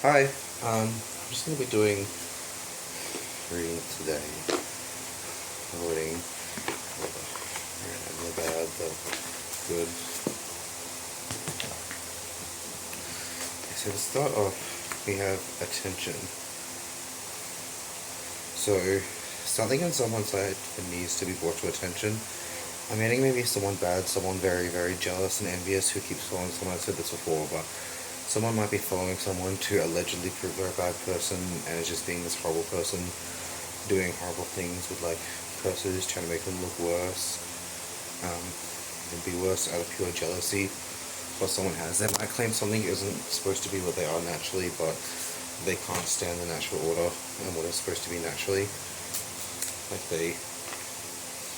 Hi, I'm just going to be doing reading today. Reading the bad, the good. So to start off, we have attention. So, something in someone's life that needs to be brought to attention. I'm meaning maybe someone bad, someone very, very jealous and envious who keeps following someone. I've said this before, but someone might be following someone to allegedly prove they're a bad person and is just being this horrible person, doing horrible things with like curses, trying to make them look worse, and be worse out of pure jealousy. What someone has, they might claim something isn't supposed to be what they are naturally, but they can't stand the natural order and what is supposed to be naturally. Like they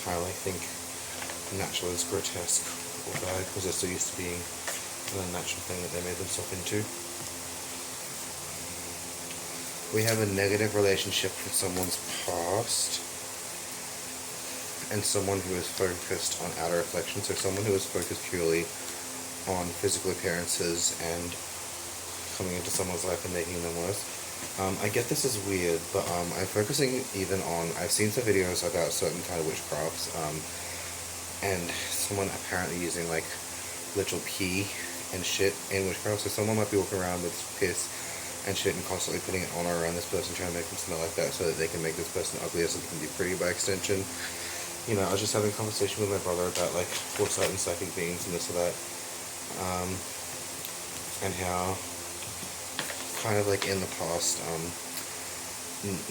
kind of like think natural is grotesque or bad because they're so used to being the natural thing that they made themselves into. We have a negative relationship with someone's past and someone who is focused on outer reflection, so someone who is focused purely on physical appearances and coming into someone's life and making them worse. I get this is weird, but I'm focusing even on, I've seen some videos about certain kind of witchcrafts, and someone apparently using like literal pee and shit in witchcraft. So someone might be walking around with piss and shit and constantly putting it on or around this person, trying to make them smell like that so that they can make this person uglier so they can be pretty by extension. You know, I was just having a conversation with my brother about like foresight and psychic beings and this or that. And how kind of like in the past,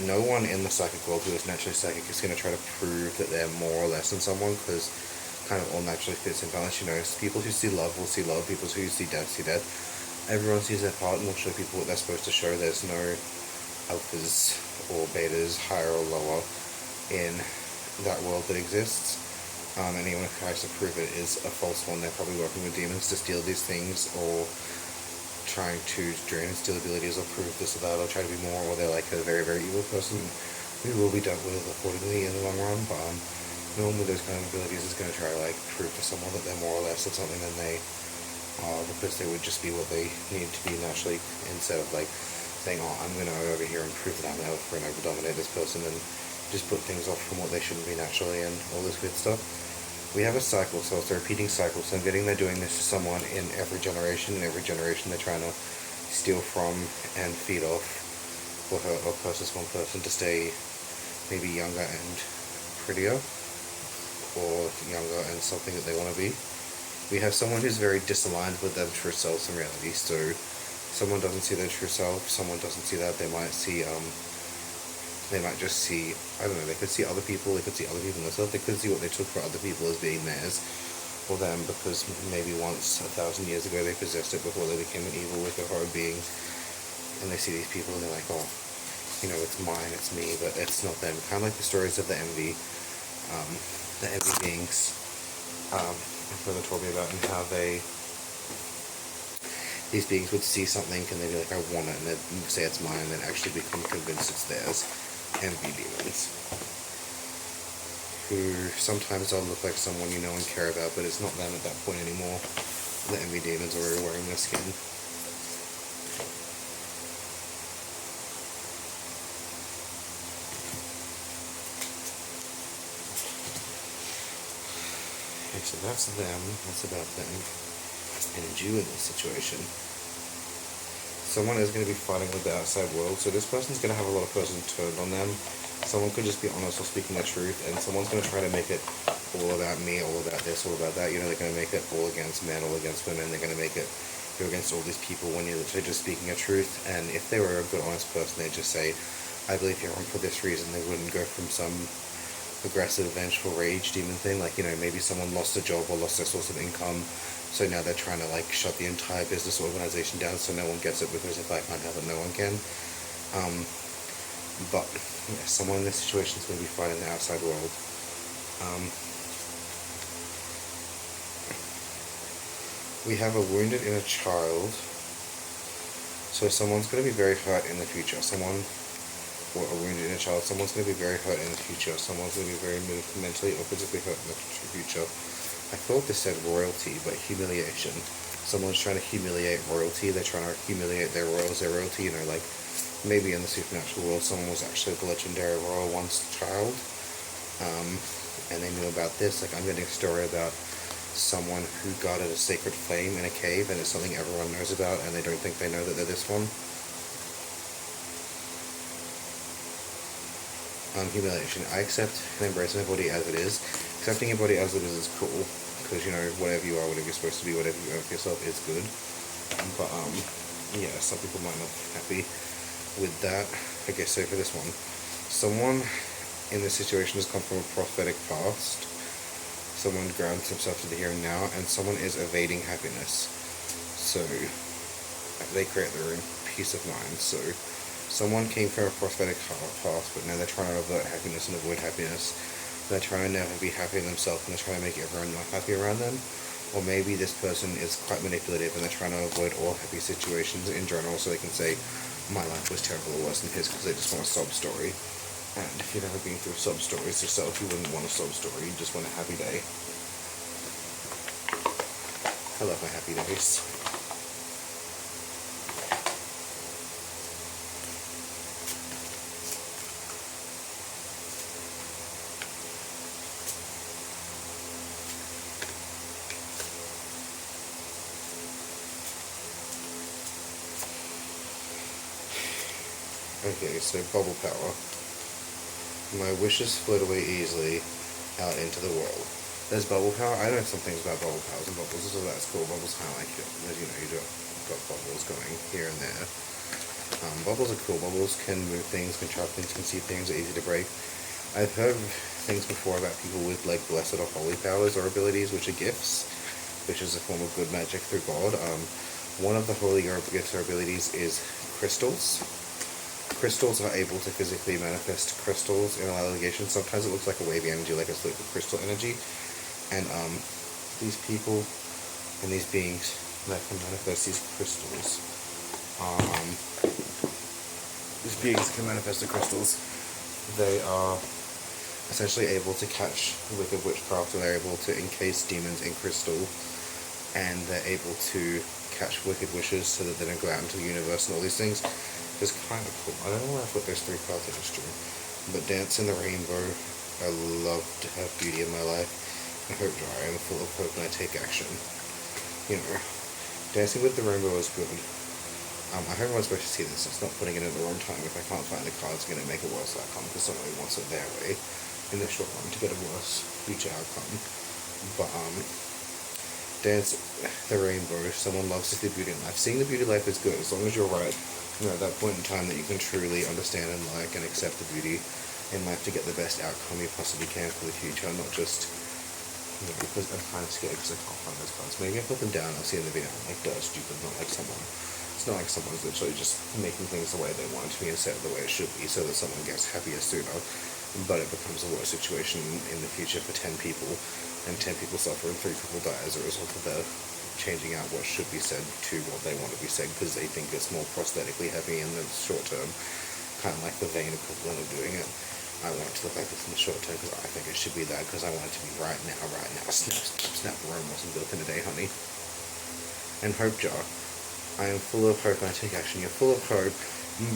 no one in the psychic world who is naturally psychic is going to try to prove that they're more or less than someone, because kind of all naturally fits in balance. You know, people who see love will see love, people who see death see death. Everyone sees their part and will show people what they're supposed to show. There's no alphas or betas, higher or lower, in that world that exists. Anyone who tries to prove it is a false one. They're probably working with demons to steal these things, or trying to drain and steal abilities, or prove this or that, or try to be more, or they're like a very, very evil person who will be dealt with accordingly in the long run. But no one with those kind of abilities is going to try to like prove to someone that they're more or less of something than they are, because they would just be what they need to be naturally, instead of like saying, oh, I'm going to go over here and prove that I'm an alpha and over dominate this person and just put things off from what they shouldn't be naturally and all this good stuff. We have a cycle, so it's a repeating cycle. So I'm getting they're doing this to someone in every generation. In every generation they're trying to steal from and feed off or hurt or curse one person to stay maybe younger and prettier, or younger and something that they want to be. We have someone who's very disaligned with their true selves in reality. So someone doesn't see their true self, someone doesn't see that. They might see they might just see, I don't know, they could see other people, they could see other people in themselves, they could see what they took for other people as being theirs or them, because maybe once 1,000 years ago they possessed it before they became an evil with their horror being, and they see these people and they're like, oh, you know, it's mine, it's me, but it's not them. Kind of like the stories of the envy beings, I've heard them talking about, and how these beings would see something and they'd be like, I want it, and they'd say it's mine, and then actually become convinced it's theirs. Envy demons, who sometimes they'll look like someone you know and care about, but it's not them at that point anymore. The envy demons are already wearing their skin. Okay, so that's them, that's about them, and you in this situation. Someone is going to be fighting with the outside world, so this person's going to have a lot of persons turned on them. Someone could just be honest or speaking the truth, and someone's going to try to make it all about me, all about this, all about that. You know, they're going to make it all against men, all against women. They're going to make it go against all these people when you're literally just speaking a truth. And if they were a good, honest person, they'd just say, I believe you're wrong for this reason. They wouldn't go from some aggressive, vengeful rage demon thing. Like, you know, maybe someone lost a job or lost their source of income, so now they're trying to like shut the entire business organization down so no one gets it, because if I can't have it, no one can. But yeah, someone in this situation is going to be fighting the outside world. We have a wounded inner child, so someone's going to be very hurt in the future. Someone, or a wounded inner child, someone's going to be very hurt in the future. Someone's going to be very moved mentally or physically hurt in the future. I thought this said royalty, but humiliation. someone's trying to humiliate royalty, they're trying to humiliate their royalty, you know, like maybe in the supernatural world someone was actually the legendary royal once child, and they knew about this. Like, I'm getting a story about someone who guarded a sacred flame in a cave, and it's something everyone knows about, and they don't think they know that they're this one. Humiliation. I accept and embrace my body as it is. Accepting your body as it is cool, because, you know, whatever you are, whatever you're supposed to be, whatever you are for yourself is good. But, yeah, some people might not be happy with that. Okay, so for this one, someone in this situation has come from a prophetic past, someone grounds himself to the here and now, and someone is evading happiness. So, they create their own peace of mind. So, someone came from a prophetic past, but now they're trying to avert happiness and avoid happiness. They're trying to never be happy themselves, and they're trying to make everyone not happy around them. Or maybe this person is quite manipulative, and they're trying to avoid all happy situations in general, so they can say, my life was terrible or worse than his, because they just want a sob story. And if you've never been through sob stories yourself, you wouldn't want a sob story, you just want a happy day. I love my happy days. Okay, so bubble power. My wishes float away easily out into the world. There's bubble power. I know some things about bubble powers and bubbles, so that's cool. Bubbles kind of like, you know, you've got bubbles going here and there. Bubbles are cool. Bubbles can move things, can trap things, can see things, are easy to break. I've heard things before about people with like blessed or holy powers or abilities, which are gifts, which is a form of good magic through God. One of the holy gifts or abilities is crystals. Crystals are able to physically manifest crystals in allegations. Sometimes it looks like a wavy energy, like it's like a crystal energy. And these people and these beings that can manifest these crystals, these beings that can manifest the crystals, they are essentially able to catch wicked witchcraft, and they're able to encase demons in crystal, and they're able to catch wicked wishes so that they don't go out into the universe and all these things. It's kind of cool. I don't know where I put those 3 cards in history, but Dance in the Rainbow, I love to have beauty in my life. I hope I am full of hope and I take action. You know, Dancing with the Rainbow is good. I hope everyone's supposed to see this. It's not putting it at the wrong time. If I can't find the cards, it's going to make a worse outcome, because somebody wants it their way in the short run to get a worse future outcome. But, Dance the Rainbow, someone loves to see beauty in life. Seeing the beauty in life is good, as long as you're right. You know, at that point in time that you can truly understand and like and accept the beauty in life to get the best outcome you possibly can for the future, not just, you know, because I'm kind of scared because I can't find those cards. Maybe I put them down, I'll see in the video, I'm like, duh, stupid, not like someone. It's not like someone's literally just making things the way they want it to be instead of the way it should be, so that someone gets happier sooner, but it becomes a worse situation in the future for 10 people, and 10 people suffer and 3 people die as a result of their changing out what should be said to what they want to be said, because they think it's more prosthetically happy in the short term, kind of like the vain equivalent of doing it. I want it to look like this in the short term because I think it should be that, because I want it to be right now. Snap, Rome wasn't built in a day, honey. And Hope Jar. I am full of hope and I take action. You're full of hope,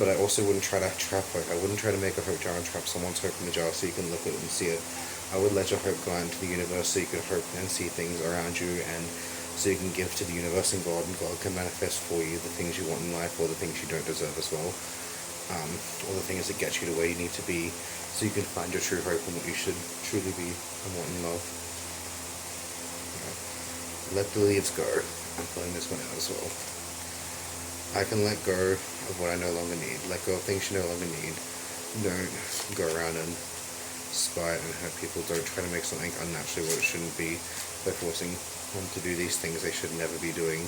but I also wouldn't try to trap hope. I wouldn't try to make a hope jar and trap someone's hope in the jar so you can look at it and see it. I would let your hope go out into the universe so you can hope and see things around you, and so you can give to the universe and God can manifest for you the things you want in life, or the things you don't deserve as well, or the things that get you to where you need to be, so you can find your true hope and what you should truly be and want in love. Let the leaves go. I'm pulling this one out as well. I can let go of what I no longer need. Let go of things you no longer need. Don't go around and spite and hurt people. Don't try to make something unnaturally what it shouldn't be by forcing them to do these things they should never be doing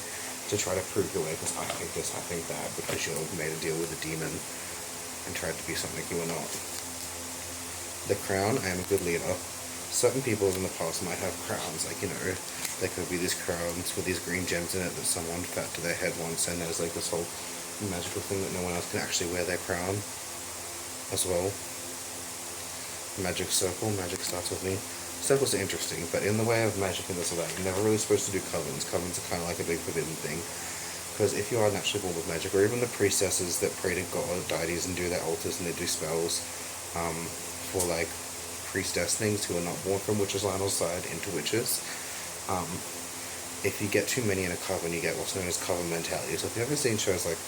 to try to prove your way, because I think this, I think that, because you made a deal with a demon and tried to be something you were not. The crown, I am a good leader. Certain people in the past might have crowns, like, you know, there could be these crowns with these green gems in it that someone fat to their head once, and there's like this whole magical thing that no one else can actually wear their crown as well. Magic circle, magic starts with me. Circles are interesting, but in the way of magic and this or that, you're never really supposed to do covens. Covens are kind of like a big forbidden thing. Because if you are naturally born with magic, or even the priestesses that pray to god or deities and do their altars and they do spells for like priestess things who are not born from witches' line or side into witches, if you get too many in a coven, you get what's known as coven mentality. So if you've ever seen shows like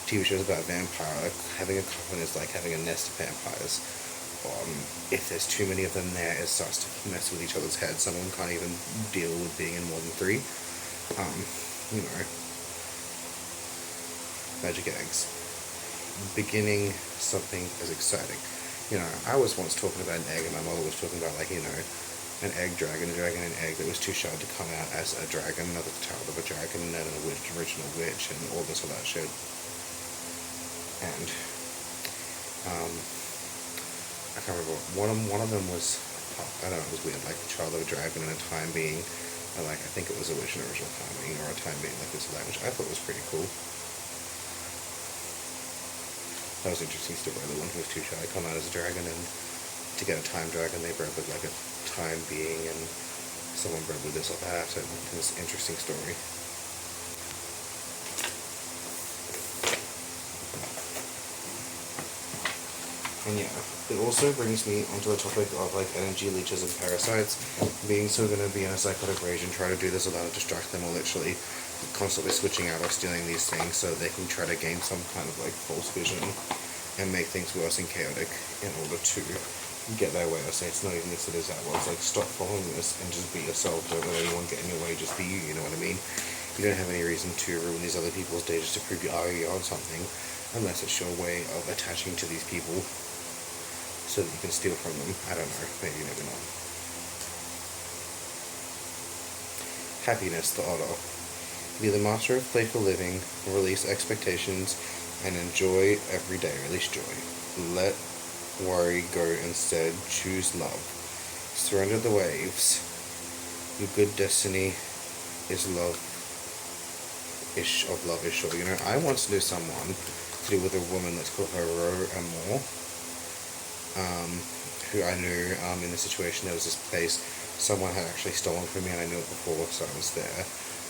TV shows about vampire, like having a coven is like having a nest of vampires. If there's too many of them there, it starts to mess with each other's heads. Some of them can't even deal with being in more than 3. You know, magic eggs. Beginning something as exciting. You know, I was once talking about an egg, and my mother was talking about, like, you know, an egg dragon, an egg that was too shy to come out as a dragon, another child of a dragon, and then a witch, original witch, and all this or that shit. And I can't remember. One of them was, I don't know, it was weird, like the child of a dragon and a time being, like I think it was a witch in original time being, or a time being like this or that, which I thought was pretty cool. That was an interesting story. The one who was too shy to come out as a dragon, and to get a time dragon, they bred with like a time being, and someone bred with this or that, and it was an interesting story. And yeah, it also brings me onto the topic of like energy leeches and parasites. Beings who are going to be in a psychotic rage and try to do this or that to distract them, or literally constantly switching out or stealing these things so they can try to gain some kind of like false vision and make things worse and chaotic in order to get their way. I say it's not even this, it is that. Well, it's like, stop following this and just be yourself. Don't let anyone get in your way, just be you, you know what I mean? You don't have any reason to ruin these other people's day just to prove you're on something, unless it's your way of attaching to these people so that you can steal from them. I don't know, maybe, maybe not. Happiness, the Otter. Be the master of playful living, release expectations, and enjoy every day. Release joy. Let worry go instead. Choose love. Surrender the waves. Your good destiny is love. Love is sure. You know, I once knew someone to do with a woman, let's call her Ro Amor, who I knew in the situation. There was this place someone had actually stolen from me, and I knew it before, so I was there.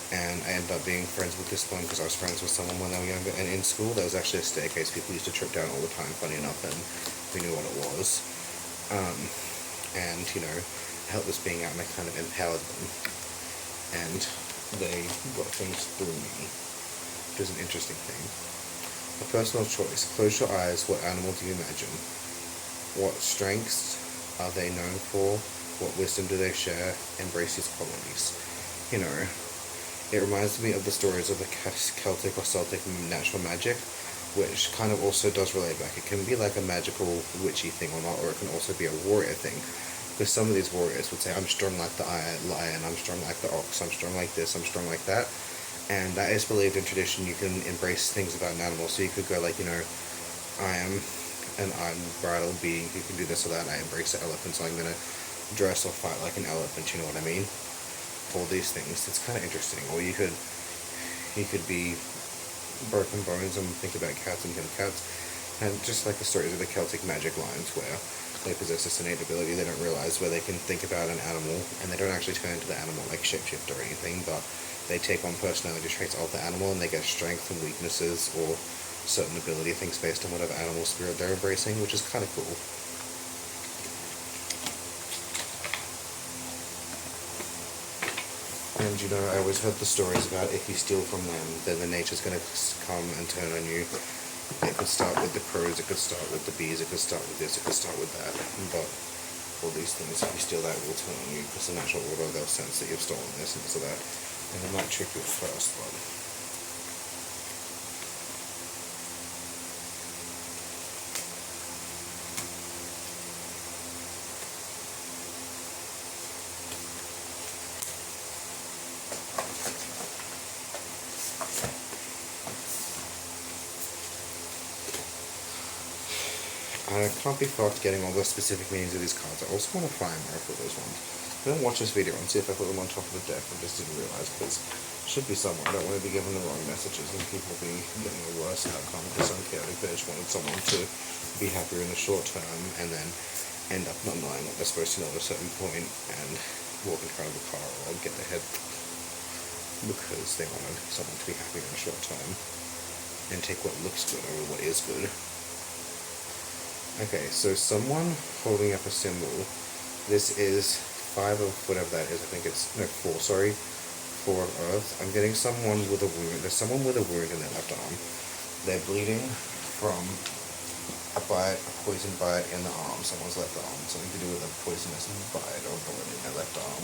And I ended up being friends with this one because I was friends with someone when they were younger. And in school, there was actually a staircase people used to trip down all the time, funny enough, and we knew what it was. And, you know, helped us being out, and I kind of empowered them. And they got things through me, which is an interesting thing. A personal choice. Close your eyes. What animal do you imagine? What strengths are they known for? What wisdom do they share? Embrace these qualities. You know, it reminds me of the stories of the Celtic or Celtic natural magic, which kind of also does relate back. It can be like a magical, witchy thing or not, or it can also be a warrior thing. Because some of these warriors would say, I'm strong like the lion, I'm strong like the ox, I'm strong like this, I'm strong like that. And that is believed in tradition. You can embrace things about an animal. So you could go like, you know, I am an unbridled being who can do this or that. I embrace the elephant, so I'm going to dress or fight like an elephant, you know what I mean? All these things. It's kind of interesting. Or you could be broken bones and think about cats and kill cats. And just like the stories of the Celtic magic lines where they possess this innate ability, they don't realize where they can think about an animal, and they don't actually turn into the animal like shapeshift or anything, but they take on personality traits of the animal, and they get strengths and weaknesses or certain ability things based on whatever animal spirit they're embracing, which is kind of cool. And you know, I always heard the stories about if you steal from them, then the nature's going to come and turn on you. It could start with the crows, it could start with the bees, it could start with this, it could start with that. But all these things, if you steal that, will turn on you, because the natural order, they'll sense that you've stolen this and so that. And it might trick you at first, but I can't be fucked getting all the specific meanings of these cards. I also want to find where I put those ones. I'm going to watch this video and see if I put them on top of the deck. I just didn't realize, because it should be somewhere. I don't want to be given the wrong messages and people be getting a worse outcome because I'm chaotic. They just wanted someone to be happier in the short term and then end up not knowing what they're supposed to know at a certain point and walk in front of the car or get their head because they wanted someone to be happy in a short time and take what looks good over what is good. Okay, so someone holding up a symbol. This is 5 of whatever that is. I think it's, no, 4, sorry. 4 of Earth. I'm getting someone with a wound. There's someone with a wound in their left arm. They're bleeding from a bite, a poison bite in the arm, someone's left arm. Something to do with a poisonous bite or bullet in their left arm.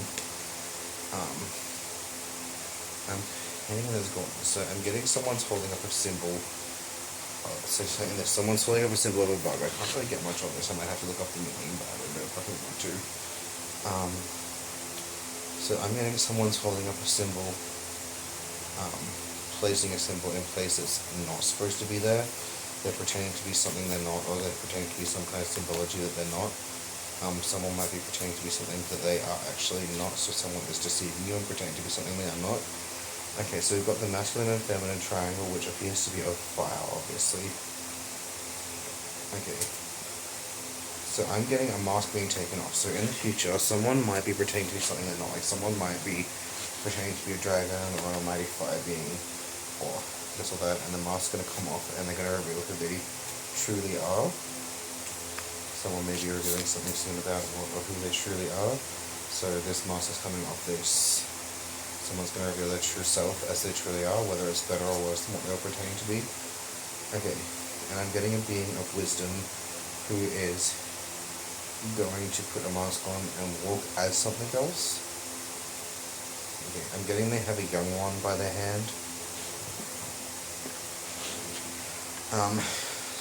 Anyone is gone. So I'm getting someone's holding up a symbol. So saying that someone's holding up a symbol of a bug. I can't really get much on this. I might have to look up the meaning, but I don't know if I want to. So I'm getting someone's holding up a symbol, placing a symbol in place that's not supposed to be there. They're pretending to be something they're not, or they're pretending to be some kind of symbology that they're not. Someone might be pretending to be something that they are actually not, so someone is deceiving you and pretending to be something they are not. Okay, so we've got the masculine and feminine triangle, which appears to be of fire, obviously. Okay. So I'm getting a mask being taken off. So in the future, someone might be pretending to be something they're not. Like someone might be pretending to be a dragon or a mighty fire being, or this or that, and the mask's going to come off and they're going to reveal who they truly are. Someone may be revealing something soon about who they truly are. So this mask is coming off this. Someone's going to reveal their true self as they truly are, whether it's better or worse than what they're pretending to be. Okay, and I'm getting a being of wisdom who is going to put a mask on and walk as something else. Okay, I'm getting they have a young one by their hand.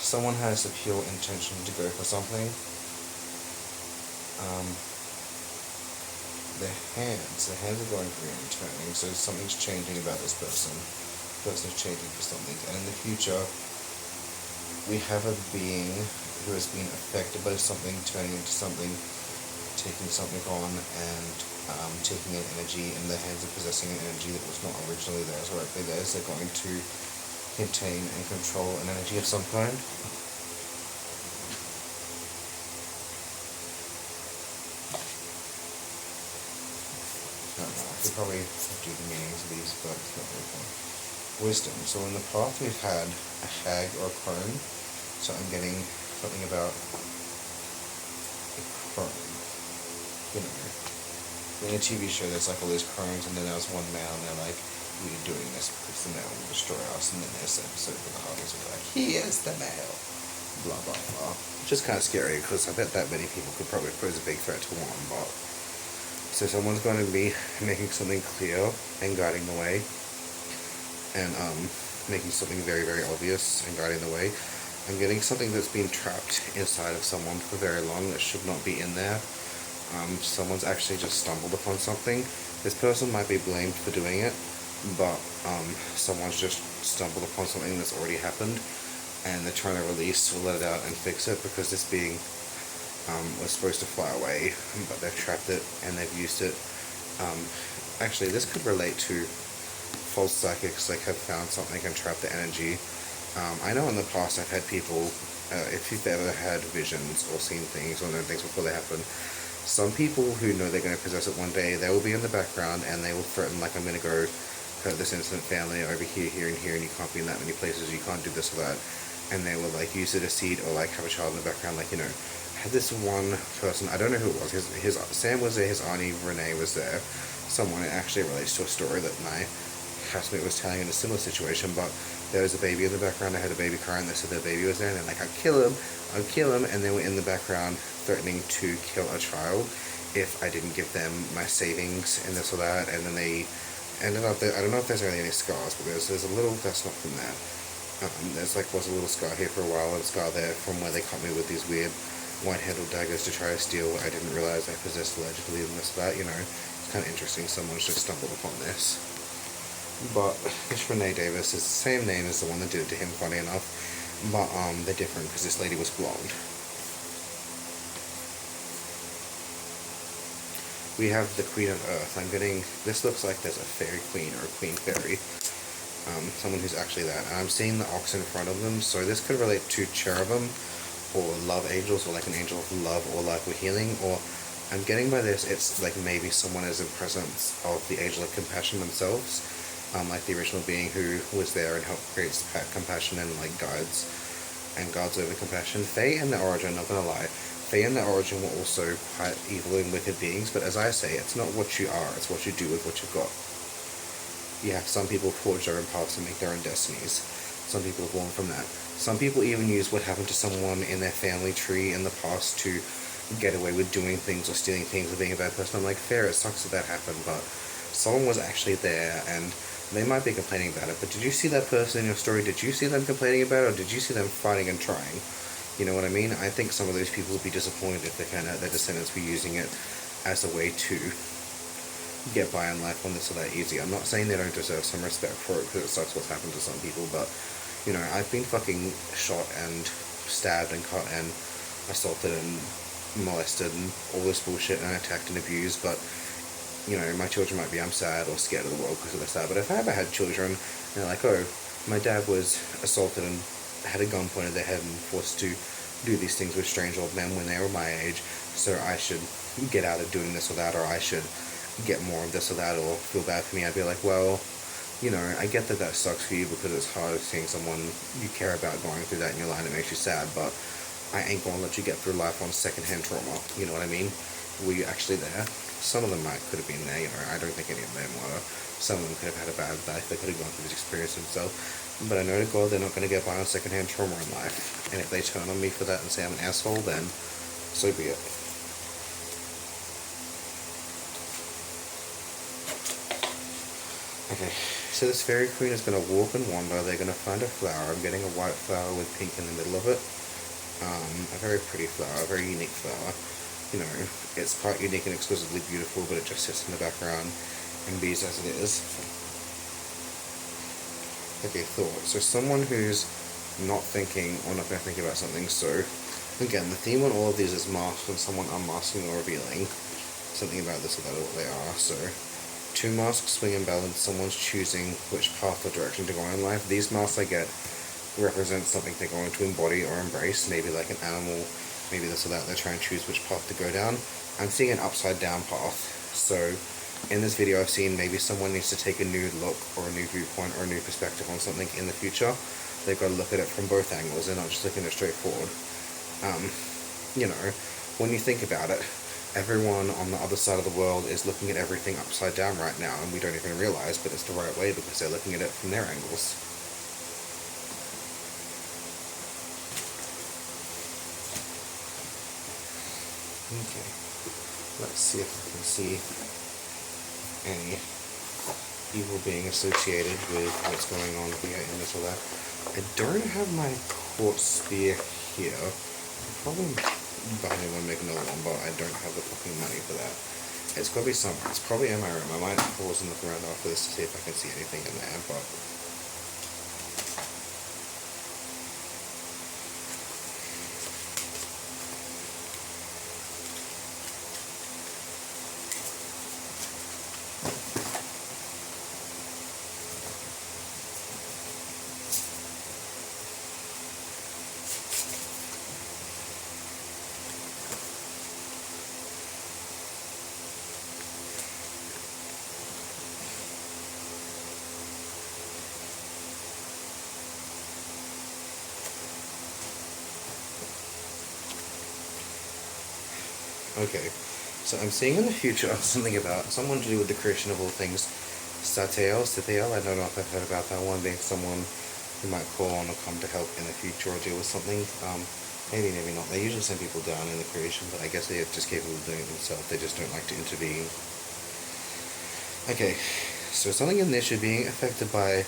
Someone has a pure intention to go for something. The hands are going green and turning, so something's changing about this person. The person is changing for something, and in the future, we have a being who has been affected by something, turning into something, taking something on, and taking an energy, and their hands are possessing an energy that was not originally theirs or rightfully theirs. They're going to contain and control an energy of some kind. I could probably do the meanings of these, but it's not very fun. Wisdom. So in the past we've had a hag or a crone. So I'm getting something about a crone. You know, in a TV show there's like all these crones, and then there was one male, and they're like, we're doing this because the male will destroy us. And then there's an episode where the harpies are like, he is the male. Blah, blah, blah. Which is kind of scary, because I bet that many people could probably pose a big threat to one, but... So someone's going to be making something clear and guiding the way, and making something very, very obvious and guiding the way. I'm getting something that's been trapped inside of someone for very long that should not be in there. Someone's actually just stumbled upon something. This person might be blamed for doing it, but someone's just stumbled upon something that's already happened, and they're trying to release or let it out and fix it, because this being was supposed to fly away, but they've trapped it and they've used it. Actually, this could relate to false psychics, like have found something and trapped the energy. I know in the past I've had people, if you've ever had visions or seen things or known things before they happen, some people who know they're going to possess it one day, they will be in the background and they will threaten, like, I'm going to go hurt this innocent family over here, here, and here, and you can't be in that many places, you can't do this or that. And they will, like, use it as seed, or, like, have a child in the background, like, you know. This one person, I don't know who it was, his Sam was there, his auntie Renee was there, someone. It actually relates to a story that my housemate was telling in a similar situation, but there was a baby in the background. I heard a baby crying, they said their baby was there, and they're like, I'll kill him, and they were in the background threatening to kill a child if I didn't give them my savings and this or that, and then they ended up there. I don't know if there's really any scars, but there's a little, that's not from that. There's was a little scar here for a while, and a scar there from where they caught me with these weird white-handled daggers to try to steal what I didn't realize I possessed allegedly, and this that, you know. It's kind of interesting, someone's just stumbled upon this. But this Renee Davis is the same name as the one that did it to him, funny enough, but they're different because this lady was blonde. We have the Queen of Earth. I'm getting, this looks like there's a fairy queen or a queen fairy. Someone who's actually that. And I'm seeing the ox in front of them, so this could relate to cherubim, or love angels, or like an angel of love or life or healing, or I'm getting by this, it's like maybe someone is in presence of the angel of compassion themselves, like the original being who was there and helped create compassion and like guides and guards over compassion. Fae in the origin, not gonna lie, Fae in the origin were also quite evil and wicked beings, but as I say, it's not what you are, it's what you do with what you've got. Yeah, some people forge their own paths and make their own destinies. Some people are born from that. Some people even use what happened to someone in their family tree in the past to get away with doing things or stealing things or being a bad person. I'm like, fair, it sucks that that happened, but someone was actually there, and they might be complaining about it, but did you see that person in your story? Did you see them complaining about it, or did you see them fighting and trying? You know what I mean? I think some of those people would be disappointed if their descendants were using it as a way to get by in life on this or that easy. I'm not saying they don't deserve some respect for it, because it sucks what's happened to some people, but, you know, I've been fucking shot and stabbed and cut and assaulted and molested and all this bullshit and attacked and abused, but, you know, my children might be, I'm sad or scared of the world because of this, but if I ever had children, and they're like, oh, my dad was assaulted and had a gun pointed at their head and forced to do these things with strange old men when they were my age, so I should get out of doing this or that, or I should get more of this or that, or feel bad for me, I'd be like, well, you know, I get that that sucks for you because it's hard seeing someone you care about going through that in your life, and it makes you sad, but I ain't gonna let you get through life on secondhand trauma, you know what I mean? Were you actually there? Some of them could have been there, you know, I don't think any of them were. Some of them could have had a bad life, they could have gone through this experience themselves, but I know to God they're not going to get by on secondhand trauma in life, and if they turn on me for that and say I'm an asshole, then so be it. Okay, so this fairy queen is going to walk and wander, they're going to find a flower, I'm getting a white flower with pink in the middle of it, a very pretty flower, a very unique flower, you know, it's quite unique and exquisitely beautiful, but it just sits in the background and bees as it is. Okay, thought, so someone who's not thinking or not going to think about something, so again, the theme on all of these is masked and someone unmasking or revealing something about this or that or what they are, so two masks swing and balance, someone's choosing which path or direction to go in life. These masks I get represent something they're going to embody or embrace, maybe like an animal, maybe this or that, they're trying to choose which path to go down. I'm seeing an upside down path, so in this video I've seen maybe someone needs to take a new look or a new viewpoint or a new perspective on something in the future. They've got to look at it from both angles, they're not just looking at it straight forward. You know, when you think about it, everyone on the other side of the world is looking at everything upside down right now, and we don't even realize, but it's the right way because they're looking at it from their angles. Okay, let's see if I can see any evil being associated with what's going on here in this or that. I don't have my quartz spear here. I'm probably buying one, make another one, but I don't have the fucking money for that. It's got to be somewhere. It's probably in my room. I might pause and look around after this to see if I can see anything in there, but okay, so I'm seeing in the future something about someone to do with the creation of all things. Satiel, I don't know if I've heard about that one, being someone who might call on or come to help in the future or deal with something. Maybe, maybe not. They usually send people down in the creation, but I guess they're just capable of doing it themselves. They just don't like to intervene. Okay, so something in this, you're being affected by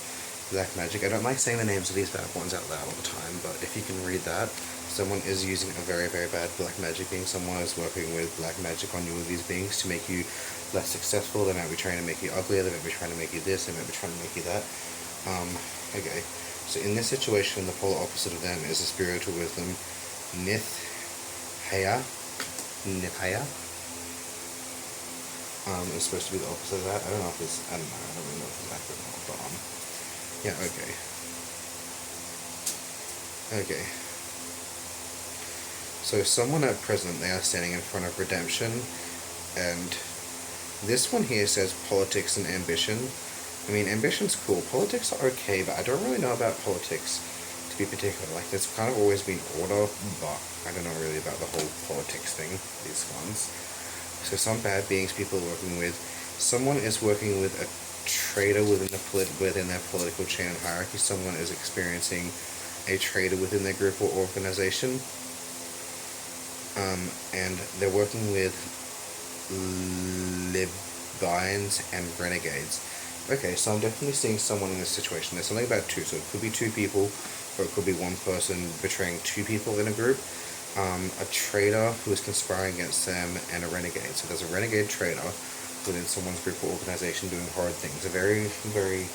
black magic. I don't like saying the names of these bad ones out loud all the time, but if you can read that, someone is using a very, very bad black magic being. Someone is working with black magic on you with these beings to make you less successful. They might be trying to make you uglier, they might be trying to make you this, they might be trying to make you that. Okay, so in this situation, the polar opposite of them is the spiritual wisdom, Nithaya. It's supposed to be the opposite of that. I don't know if it's, I don't really know if it's accurate or not, but yeah, okay. Okay. So someone at present, they are standing in front of redemption, and this one here says politics and ambition. I mean, ambition's cool. Politics are okay, but I don't really know about politics to be particular. Like, there's kind of always been order, but I don't know really about the whole politics thing, these ones. So some bad beings people are working with. Someone is working with a traitor within their political chain and hierarchy. Someone is experiencing a traitor within their group or organization. And they're working with Libyans and renegades. Okay, so I'm definitely seeing someone in this situation. There's something about two, so it could be two people, or it could be one person betraying two people in a group. A traitor who is conspiring against them, and a renegade. So there's a renegade traitor within someone's group or organization doing horrid things. A very, very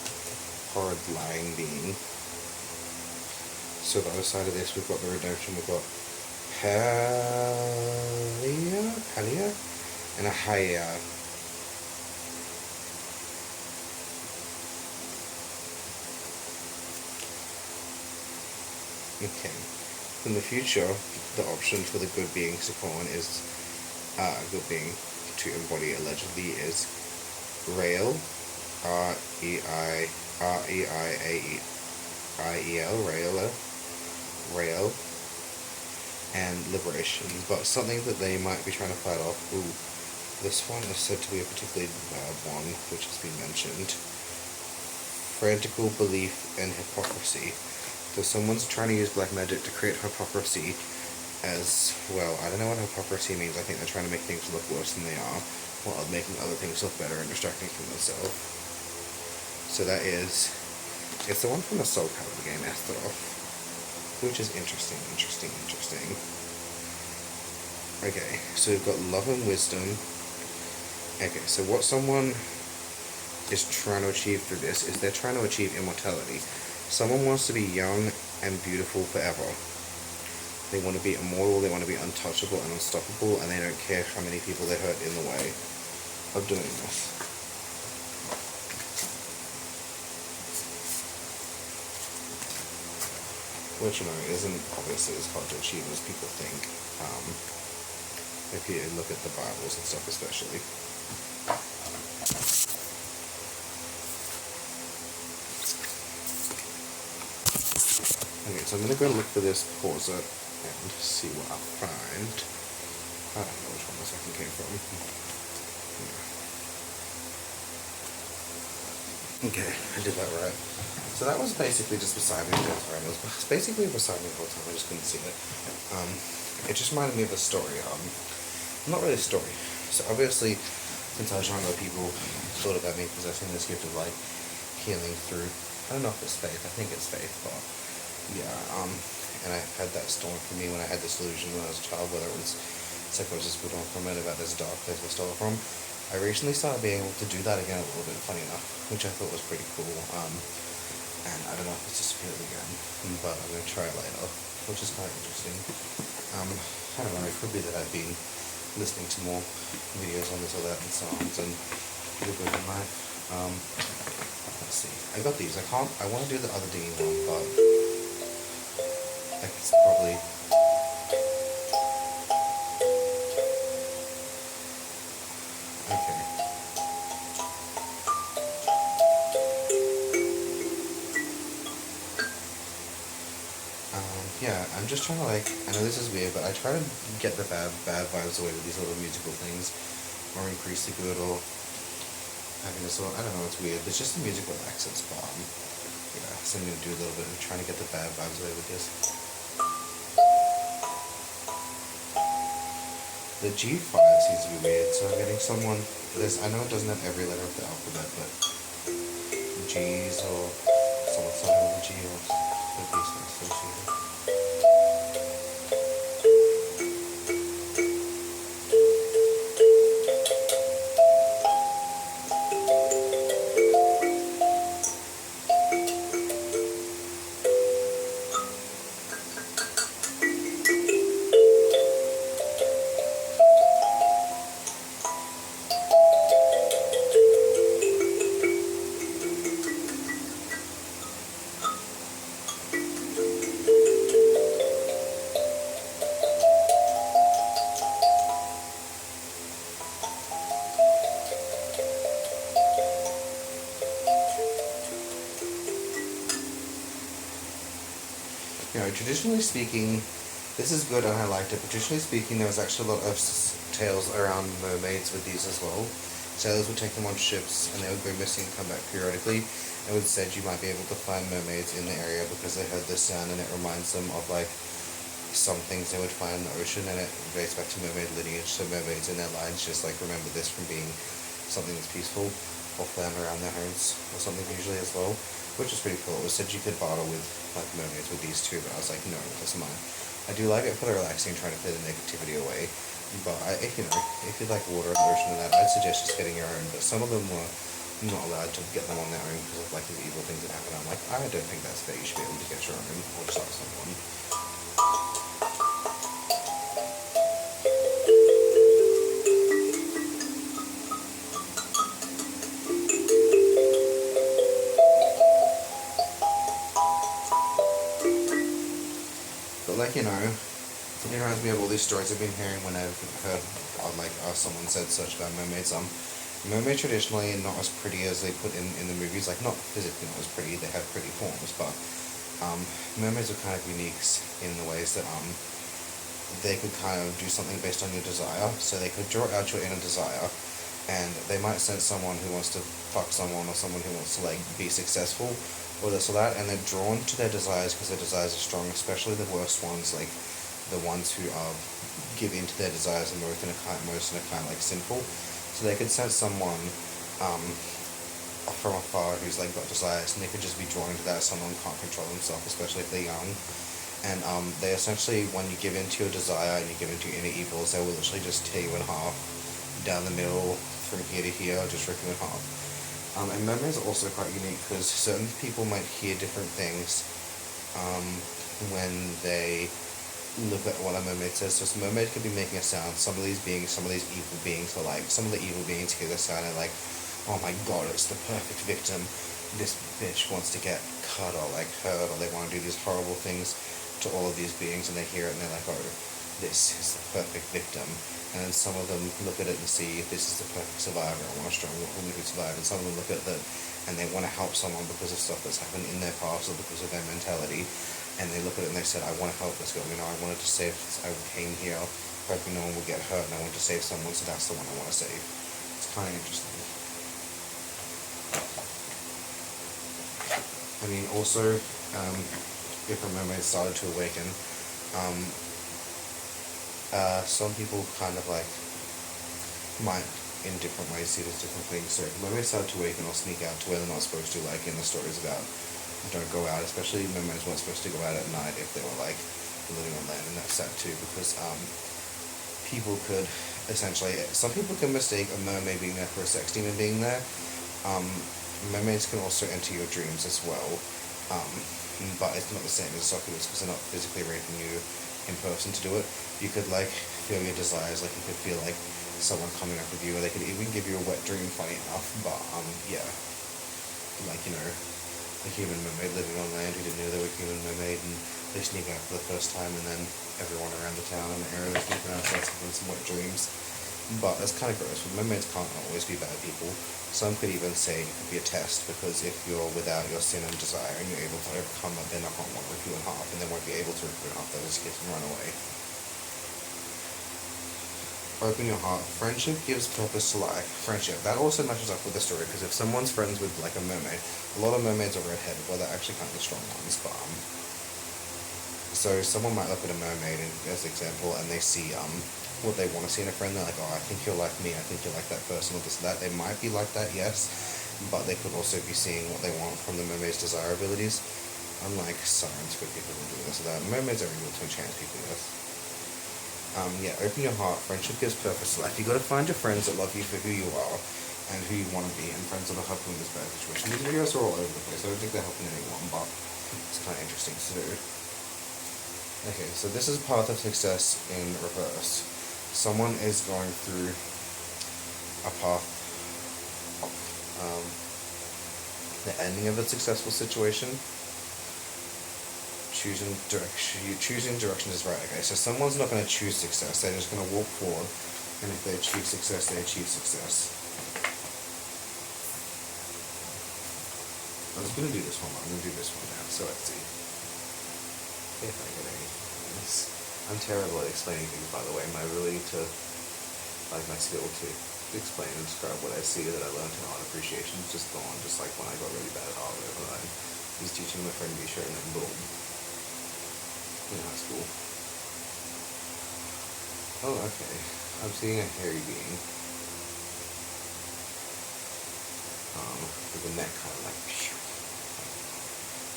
horrid lying being. So the other side of this, we've got the redemption, we've got Palia, and a Haya. Okay. In the future, the option for the good being to call on is, good being to embody allegedly is Rael, Reiel, Rael, and liberation. But something that they might be trying to fight off. Ooh, this one is said to be a particularly bad one, which has been mentioned. Frantical belief and hypocrisy. So someone's trying to use black magic to create hypocrisy as well. I don't know what hypocrisy means. I think they're trying to make things look worse than they are, while making other things look better and distracting from themselves. So that is, it's the one from the Soul Calibur game, Astaroth, which is interesting. Okay, so we've got love and wisdom. Okay, so what someone is trying to achieve through this is they're trying to achieve immortality. Someone wants to be young and beautiful forever. They want to be immortal, they want to be untouchable and unstoppable, and they don't care how many people they hurt in the way of doing this. Which, isn't obviously as hard to achieve as people think. If you look at the Bibles and stuff especially. Okay, so I'm going to go look for this pauser and see what I find. I don't know which one the second came from. Okay, I did that right. So that was basically just beside me the whole time. It was basically beside me the whole time, I just couldn't see it. It just reminded me of a story. Not really a story. So obviously, since I was younger, people thought about me possessing this gift of like healing through, I don't know if it's faith, I think it's faith, but yeah, and I had that stolen from me when I had this illusion when I was a child, whether it was psychosis put on from it, about this dark place I stole it from. I recently started being able to do that again a little bit, funny enough, which I thought was pretty cool. And I don't know if it's disappeared again, but I'm going to try it later, which is kind of interesting. I don't know, it could be that I've been listening to more videos on this or that and songs and live with my life. Let's see, I got these. I want to do the other dinghy one, but it's probably, okay. Yeah, I'm just trying to I know this is weird, but I try to get the bad vibes away with these little musical things, or increase the good, or having this little, I don't know, it's weird, it's just the music relaxes, but yeah, so I'm going to do a little bit of trying to get the bad vibes away with this. The G5 seems to be weird, so I'm getting someone, I know it doesn't have every letter of the alphabet, but G's or someone starting with a G or could be associated. traditionally speaking, this is good and I liked it, but traditionally speaking, there was actually a lot of tales around mermaids with these as well. Sailors would take them on ships and they would go missing and come back periodically. It was said you might be able to find mermaids in the area because they heard this sound and it reminds them of like some things they would find in the ocean, and it relates back to mermaid lineage. So mermaids in their lines just like remember this from being something that's peaceful or fun around their homes or something usually as well, which is pretty cool. It was said you could barter with like mermaids with these too, but I was like, no, that's mine. I do like it for the relaxing, trying to clear the negativity away. But if you like water and the ocean and that, I'd suggest just getting your own. But some of them were not allowed to get them on their own because of like the evil things that happen. I'm like, I don't think that's fair. You should be able to get your own or just ask someone. But like, it reminds me of all these stories I've been hearing when I've heard, someone said such about mermaids. Mermaids traditionally not as pretty as they put in the movies, like not physically not as pretty, they have pretty forms, but mermaids are kind of unique in the ways that they could kind of do something based on your desire, so they could draw out your inner desire, and they might sense someone who wants to fuck someone or someone who wants to like be successful or this or that, and they're drawn to their desires because their desires are strong, especially the worst ones, like the ones who give in to their desires and most in a kind of like sinful. So they could sense someone from afar who's like got desires, and they could just be drawn into that. Someone can't control themselves, especially if they're young. And they essentially, when you give in to your desire and you give in to your inner evils, they will literally just tear you in half, down the middle, from here to here, just rip you in half. And mermaids are also quite unique because certain people might hear different things when they look at what a mermaid says. So a mermaid could be making a sound. Some of these evil beings are like, some of the evil beings hear the sound and like, oh my god, it's the perfect victim. This bitch wants to get cut or like hurt, or they want to do these horrible things to all of these beings, and they hear it and they're like, oh, this is the perfect victim. And then some of them look at it and see, this is the perfect survivor, I want a strong woman who survived. And some of them look at that and they want to help someone because of stuff that's happened in their past or because of their mentality. And they look at it and they said, I want to help this girl, I wanted to save, I came here hoping no one would get hurt and I want to save someone, so that's the one I want to save. It's kind of interesting. I mean, also, if a mermaid started to awaken, some people kind of like might in different ways see it as different things. So if mermaids start to awaken or sneak out to where they're not supposed to, like in the stories about don't go out, especially mermaids weren't supposed to go out at night if they were like living on land, and that's sad too because people could essentially, some people can mistake a mermaid being there for a sex demon being there. Mermaids can also enter your dreams as well, but it's not the same as succubus because they're not physically raping you in person to do it. You could like feel your desires, like you could feel like someone coming up with you, or they could even give you a wet dream, funny enough. But yeah, like a human mermaid living on land who didn't know they were a human mermaid, and they sneak out for the first time, and then everyone around the town and the area is sneaking out, starts having some wet dreams. But that's kind of gross. Mermaids can't always be bad people. Some could even say it could be a test, because if you're without your sin and desire and you're able to overcome that, then I can't want to rip you in half, and they won't be able to rip you in half. They'll just get and run away. Open your heart. Friendship gives purpose to life. Friendship. That also matches up with the story, because if someone's friends with like a mermaid, a lot of mermaids are redheaded. Well, they're actually kind of the strong ones, but so someone might look at a mermaid as an example, and they see what they want to see in a friend. They're like, oh, I think you're like me, I think you're like that person, or this and that. They might be like that, yes, but they could also be seeing what they want from the mermaid's desirabilities. Unlike sirens, where people can do this or that, mermaids are able to enchant people, yes. Yeah, open your heart. Friendship gives purpose to life. You got to find your friends that love you for who you are and who you want to be, and friends that will help you in this bad situation. These videos are all over the place. I don't think they're helping anyone, but it's kind of interesting to do. Okay, so this is path of success in reverse. Someone is going through a path of the ending of a successful situation. Choosing direction is right. Okay, so someone's not going to choose success. They're just going to walk forward, and if they achieve success, they achieve success. I was going to do this one, but I'm going to do this one now. So let's see. if I get any. I'm terrible at explaining things, by the way. My ability to, like, my skill to explain and describe what I see that I learned in art appreciation is just gone, just like when I got really bad at art, whatever. I was teaching my friend Misha, and then boom, in high school. Oh, okay. I'm seeing a hairy being. With the neck kind of like,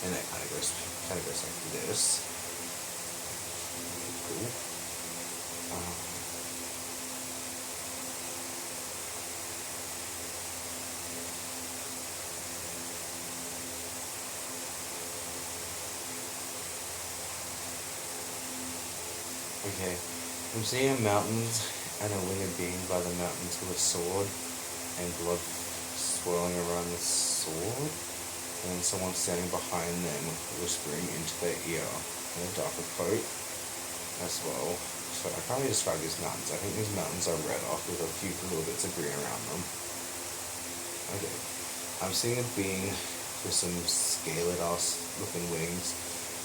and that kind of goes like this. Cool. Okay, I'm seeing mountains and a winged being by the mountains with a sword and blood swirling around the sword, and then someone standing behind them whispering into their ear in a darker coat as well. So I can't really describe these mountains. I think these mountains are red off with a few little bits of green around them. Okay, I'm seeing a being with some scaly ass looking wings,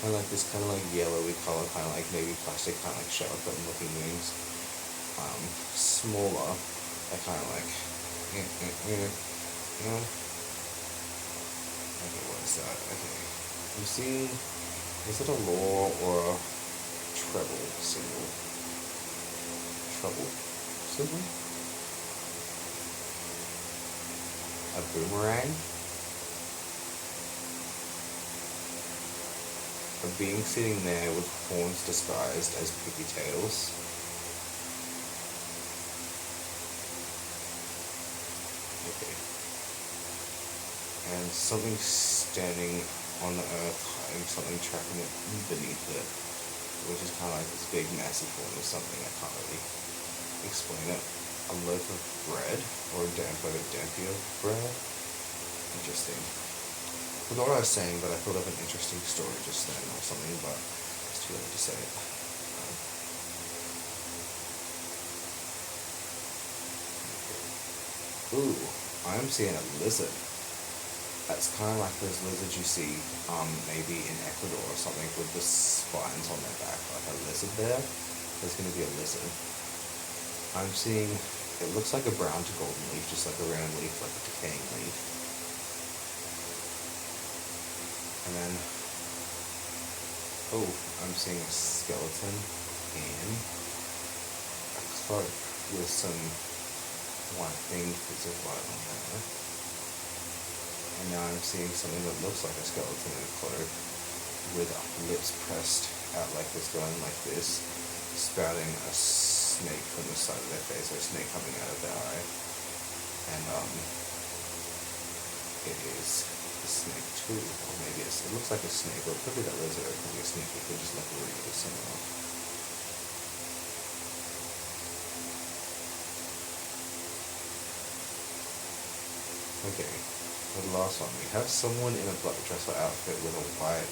and like this kind of like yellowy color, kind of like maybe plastic, kind of like shell button looking wings. Smaller, they're kind of like, okay, what is that? Okay, I'm seeing, is it a law or a treble symbol? Treble symbol? A boomerang? A being sitting there with horns disguised as pigtails. Okay. And something standing on the earth, and something tracking it beneath it, which is kind of like this big massive form of something. I can't really explain it. A loaf of bread, or a dampier bread. Interesting. I forgot what I was saying, but I thought of an interesting story just then or something, but it's too late to say it. Ooh, I'm seeing a lizard. That's kind of like those lizards you see maybe in Ecuador or something with the spines on their back, like a lizard there. There's going to be a lizard. I'm seeing, it looks like a brown to golden leaf, just like a round leaf, like a decaying leaf. And then, oh, I'm seeing a skeleton and a cloak with some white things, bits of white on there. And now I'm seeing something that looks like a skeleton in a cloak with lips pressed out like this, going like this, spouting a snake from the side of their face, or a snake coming out of their eye. And it is a snake too, or maybe it looks like a snake, or it could be that lizard, or it could be a snake, it could just look really similar. Okay, for the last one, we have someone in a black dress or outfit with a white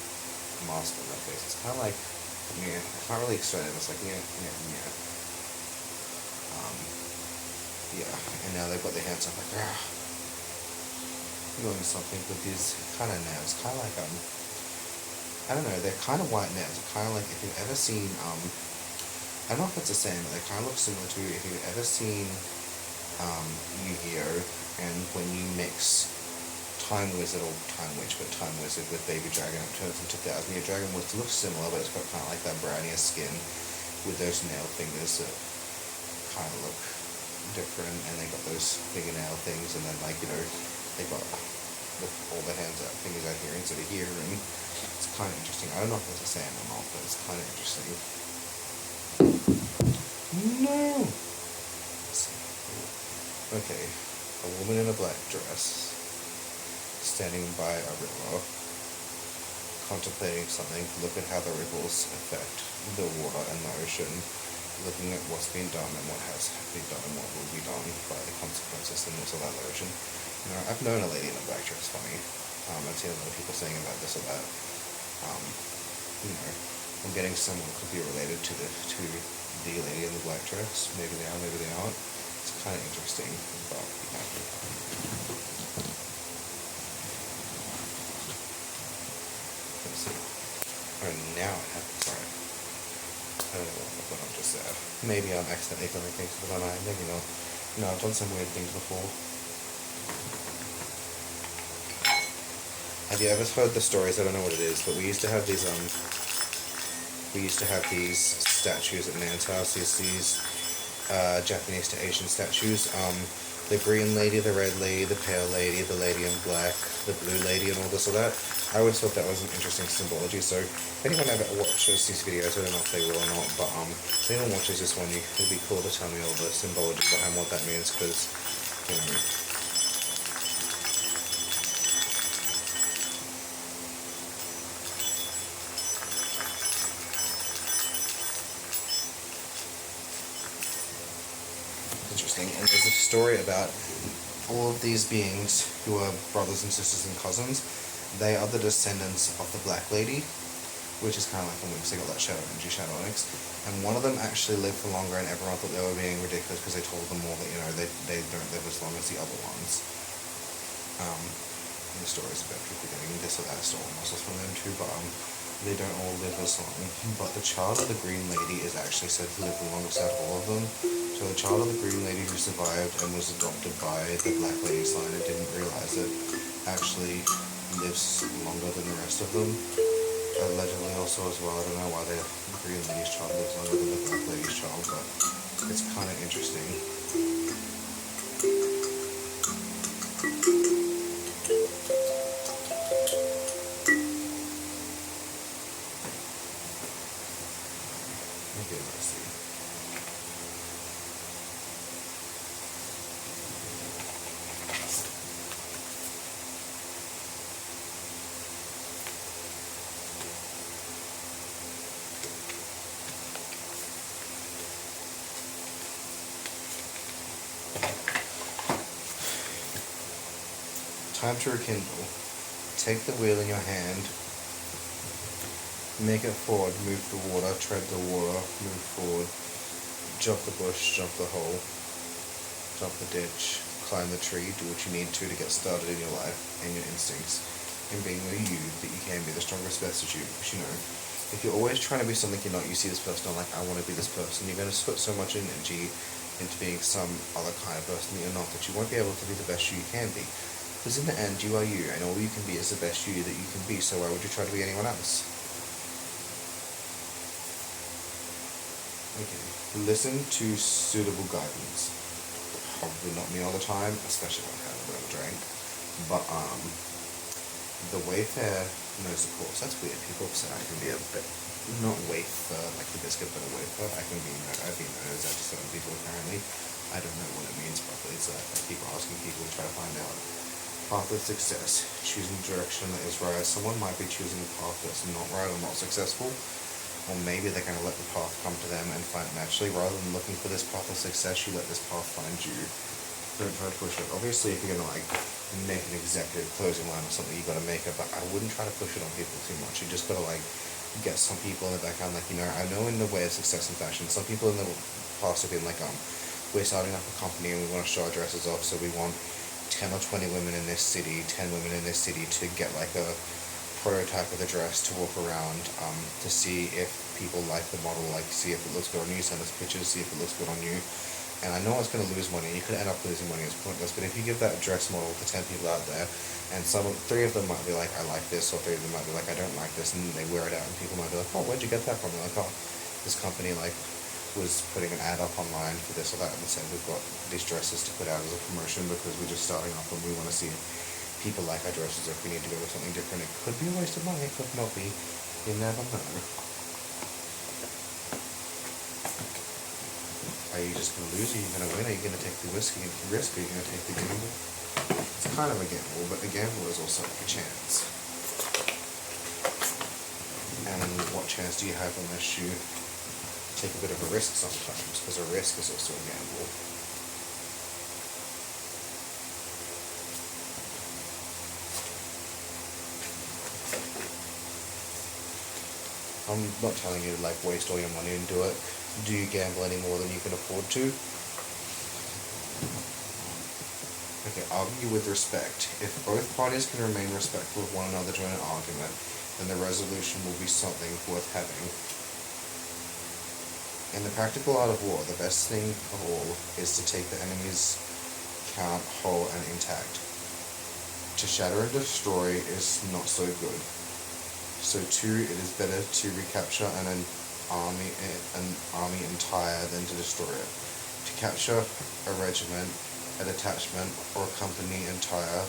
mask on their face. It's kind of like, I can't really explain it, it's like, yeah. And now they've got their hands up like, doing something with these kind of nails, kind of like, I don't know, they're kind of white nails, kind of like, if you've ever seen, I don't know if it's the same, but they kind of look similar to, if you've ever seen, Yu-Gi-Oh! And when you mix Time Wizard, or Time Witch, but Time Wizard with Baby Dragon, it turns into 1000-Year Dragon, which looks similar, but it's got kind of like that brownier skin with those nail fingers that kind of look different, and they got those fingernail things, and then, like, you know, they got all the hands out, fingers out here instead of here, and it's kind of interesting. I don't know if it's the same or not, but it's kind of interesting. No! Okay, a woman in a black dress, standing by a river, contemplating something. Look at how the ripples affect the water and the ocean, looking at what's been done and what has been done and what will be done by the consequences and also that ocean. You know, I've known a lady in a black dress, funny. I've seen a lot of people saying about this or that. You know, I'm getting someone could be related to the lady in the black dress. Maybe they are, maybe they aren't. It's kind of interesting, but let's see. Our now it happens. Sorry. I don't know what I'm just said. Maybe I'm accidentally filming things with one eye, maybe not. No, I've done some weird things before. Have you ever heard the stories? I don't know what it is, but we used to have these statues at Nan's house. These Japanese to Asian statues. The green lady, the red lady, the pale lady, the lady in black, the blue lady, and all this or that. I always thought that was an interesting symbology. So if anyone ever watches these videos, I don't know if they will or not, but if anyone watches this one, it'd be cool to tell me all the symbology behind what that means, because, you know. Interesting. And there's a story about all of these beings who are brothers and sisters and cousins. They are the descendants of the Black Lady, which is kind of like a mix. They got that shadow energy, shadow onyx. And one of them actually lived for longer, and everyone thought they were being ridiculous because they told them all that, you know, they don't live as long as the other ones. And the stories about people getting this or that, stolen muscles from them too, but they don't all live as long. But the child of the Green Lady is actually said to live the longest out of all of them. So the child of the Green Lady who survived and was adopted by the Black Lady's line and didn't realize it actually lives longer than the rest of them. Allegedly also as well. I don't know why the Green Lady's child lives longer than the Black Lady's child, but it's kind of interesting. Okay, let's see. Time to rekindle. Take the wheel in your hand. Make it forward, move the water, tread the water, move forward. Jump the bush, jump the hole. Jump the ditch, climb the tree, do what you need to get started in your life and your instincts. And being the you that you can be, the strongest, best of you. Because, you know, if you're always trying to be something you're not, you see this person like, I want to be this person, you're going to put so much energy into being some other kind of person that you're not, that you won't be able to be the best you can be. Because in the end, you are you, and all you can be is the best you that you can be, so why would you try to be anyone else? Okay. Listen to suitable guidance. Probably not me all the time, especially if I've had a bit of a drink. But, the Wayfair knows the course. That's weird. People have said I can be a bit, not wafer, like the biscuit, but a wafer. I've been known as that to certain people apparently. I don't know what it means properly, so I keep asking people to try to find out. Path of success. Choosing the direction that is right. Someone might be choosing a path that's not right or not successful. Or maybe they're going to let the path come to them and find it naturally. Rather than looking for this path of success, you let this path find you. Don't try to push it. Obviously, if you're going to like make an executive closing line or something, you got to make it. But I wouldn't try to push it on people too much. You just got to like get some people in the background. Like, you know, I know in the way of success and fashion, some people in the past have been like, we're starting up a company and we want to show our dresses off, so we want 10 or 20 women in this city, 10 women in this city to get like a prototype of the dress to walk around, to see if people like the model, like see if it looks good on you, send us pictures, see if it looks good on you. And I know it's going to lose money, and you could end up losing money, it's pointless, but if you give that dress model to 10 people out there, and 3 of them might be like, I like this, or 3 of them might be like, I don't like this, and they wear it out, and people might be like, oh, where'd you get that from? They're like, oh, this company like was putting an ad up online for this or that, and said we've got these dresses to put out as a promotion because we're just starting off and we want to see if people like our dresses, or if we need to go with something different. It could be a waste of money, it could not be. You never know. Are you just going to lose? Are you going to win? Are you going to take the risk? Are you going to take the gamble? It's kind of a gamble, but a gamble is also like a chance. And what chance do you have unless you take a bit of a risk sometimes? Because a risk is also a gamble. I'm not telling you to like waste all your money and do it. Do you gamble any more than you can afford to? Okay, argue with respect. If both parties can remain respectful of one another during an argument, then the resolution will be something worth having. In the practical art of war, the best thing of all is to take the enemy's count whole and intact. To shatter and destroy is not so good. So too, it is better to recapture an army entire than to destroy it. To capture a regiment, a detachment, or a company entire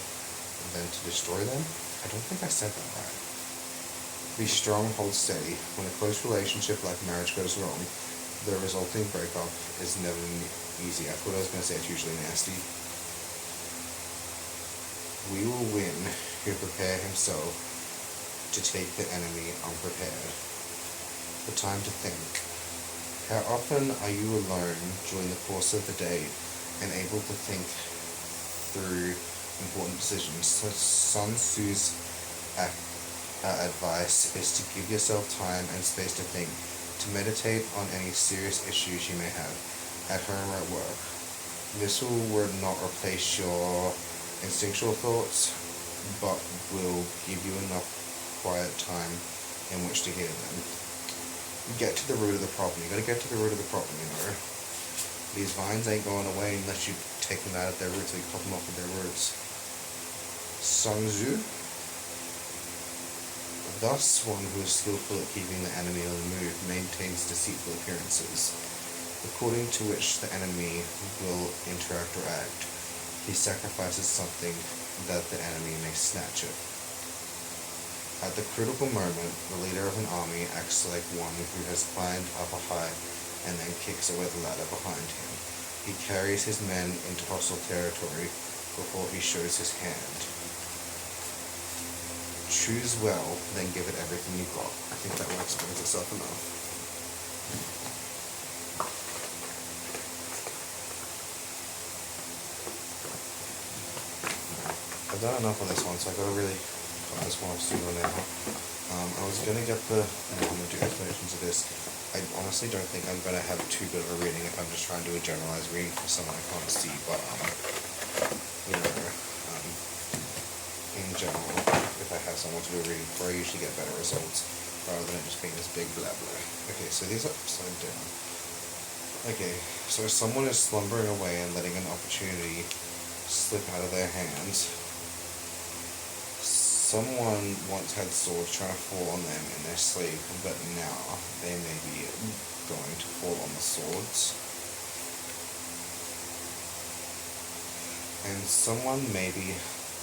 than to destroy them? I don't think I said that right. Be strong, hold steady. When a close relationship like marriage goes wrong, the resulting breakup is never easy. I thought I was going to say it's usually nasty. We will win who prepare himself to take the enemy unprepared. The time to think. How often are you alone during the course of the day and able to think through important decisions? So Sun Tzu's advice is to give yourself time and space to think, to meditate on any serious issues you may have, at home or at work. This will not replace your instinctual thoughts, but will give you enough quiet time in which to hear them. Get to the root of the problem. You gotta get to the root of the problem, you know. These vines ain't going away unless you take them out of their roots, or you cut them off with their roots. Sun Tzu. Thus, one who is skillful at keeping the enemy on the move maintains deceitful appearances, according to which the enemy will interact or act. He sacrifices something that the enemy may snatch it. At the critical moment, the leader of an army acts like one who has climbed up a height and then kicks away the ladder behind him. He carries his men into hostile territory before he shows his hand. Choose well, then give it everything you've got. I think that one explains itself enough. I've done enough on this one, so I gotta really cut this one off sooner now. I was gonna get the do explanations of this. I honestly don't think I'm gonna have too good of a reading if I'm just trying to do a generalized reading for someone I can't see, but you know, in general, if I have someone to do a reading for, I usually get better results rather than it just being this big blah blah. Okay, so these are upside down. Okay, so someone is slumbering away and letting an opportunity slip out of their hands. Someone once had swords trying to fall on them in their sleep, but now they may be going to fall on the swords. And someone may be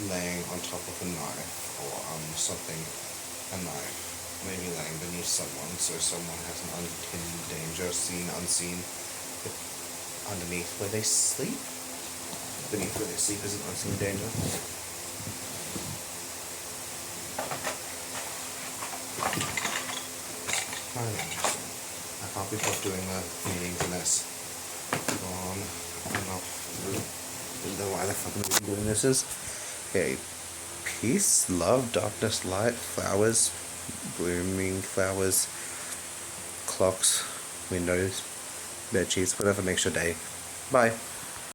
laying on top of a knife or something, a knife may be laying beneath someone, so someone has an unseen danger, seen, unseen, underneath where they sleep. Beneath where they sleep is an unseen danger. Kind of interesting. I can't be bothered doing the meanings in this. Gone enough through. I don't know why the fuck I'm doing this is. Okay. Peace, love, darkness, light, flowers, blooming flowers, clocks, windows, bed sheets, whatever makes your day. Bye.